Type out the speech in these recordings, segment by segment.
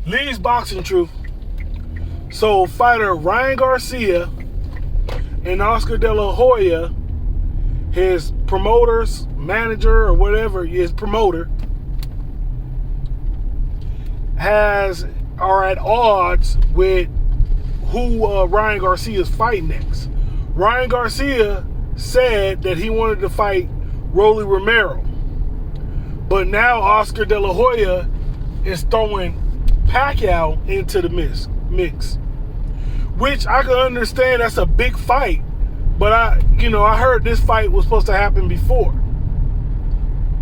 Lee's Boxing Truth. So fighter Ryan Garcia and Oscar De La Hoya, his promoter's manager or whatever, his promoter, are at odds with who Ryan Garcia is fighting next. Ryan Garcia said that he wanted to fight Rolley Romero. But now Oscar De La Hoya is throwing Pacquiao into the mix. Which I can understand, that's a big fight. But I heard this fight was supposed to happen before.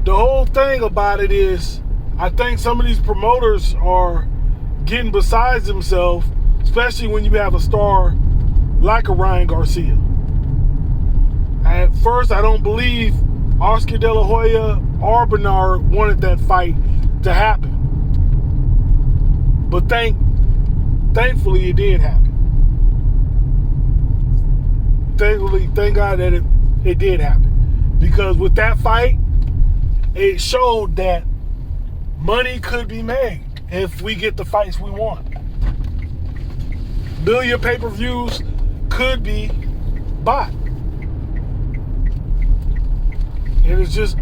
The whole thing about it is, I think some of these promoters are getting besides themselves, especially when you have a star like a Ryan Garcia. At first, I don't believe Oscar De La Hoya or Bernard wanted that fight to happen. But thankfully, it did happen. Thank God that it did happen. Because with that fight, it showed that money could be made if we get the fights we want. Million pay-per-views could be bought. And it's just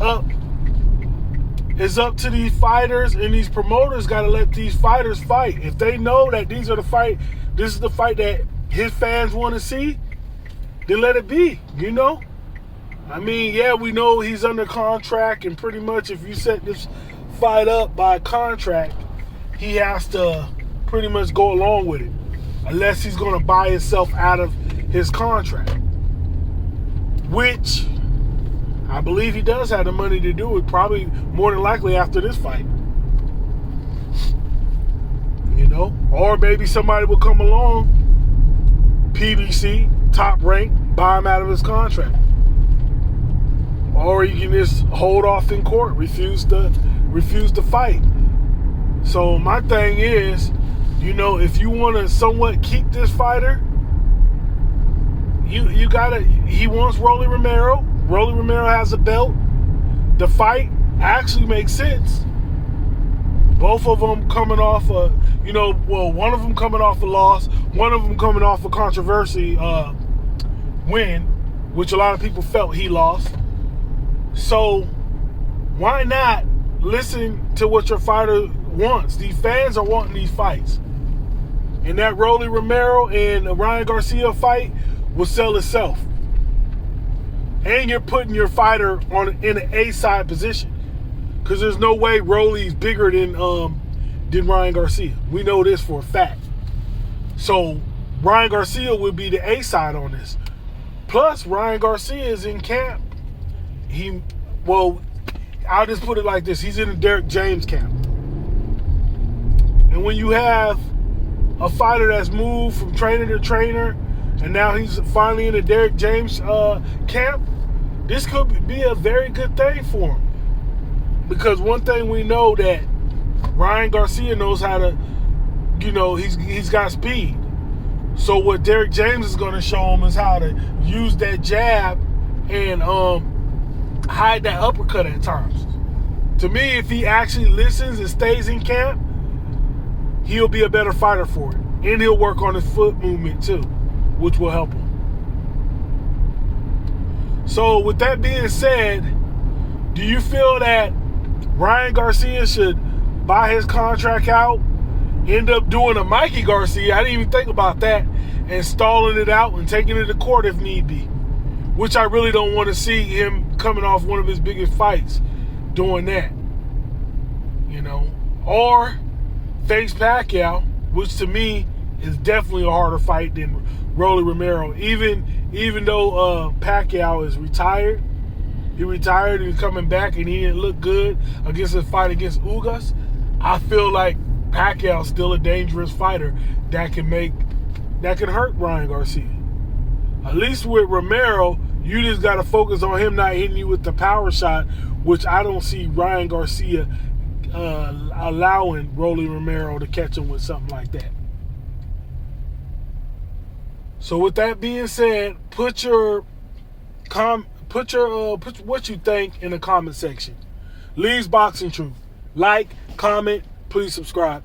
it's up to these fighters, and these promoters got to let these fighters fight. If they know that this is the fight that his fans want to see, then let it be, I mean, yeah, we know he's under contract, and pretty much if you set this fight up by contract, he has to pretty much go along with it, unless he's going to buy himself out of his contract, which I believe he does have the money to do it, probably more than likely after this fight. Or maybe somebody will come along, PBC, top rank, buy him out of his contract. Or he can just hold off in court, refuse to fight. So my thing is, if you want to somewhat keep this fighter, you gotta. He wants Rolley Romero. Rolley Romero has a belt. The fight actually makes sense. Both of them coming off one of them coming off a loss, one of them coming off a controversy win, which a lot of people felt he lost. So why not listen to what your fighter wants? These fans are wanting these fights. And that Rolley Romero and Ryan Garcia fight will sell itself. And you're putting your fighter in an A-side position. Because there's no way Rolley's bigger than Ryan Garcia. We know this for a fact. So Ryan Garcia would be the A-side on this. Plus, Ryan Garcia is in camp. I'll just put it like this. He's in the Derek James camp. And when you have a fighter that's moved from trainer to trainer, and now he's finally in the Derek James camp, this could be a very good thing for him. Because one thing we know that Ryan Garcia knows how to, he's got speed. So what Derek James is going to show him is how to use that jab and hide that uppercut at times. To me, if he actually listens and stays in camp, he'll be a better fighter for it. And he'll work on his foot movement too, which will help him. So with that being said, do you feel that Ryan Garcia should buy his contract out, end up doing a Mikey Garcia, I didn't even think about that, and stalling it out and taking it to court if need be? Which I really don't want to see him coming off one of his biggest fights doing that. Or face Pacquiao, which to me is definitely a harder fight than Rolley Romero. Even though Pacquiao is retired, he retired and he's coming back and he didn't look good against his fight against Ugas, I feel like Pacquiao's still a dangerous fighter that can hurt Ryan Garcia. At least with Romero, you just got to focus on him not hitting you with the power shot, which I don't see Ryan Garcia allowing Rolley Romero to catch him with something like that. So with that being said, put what you think in the comment section. Lee's Boxing Truth. Like, comment, please subscribe.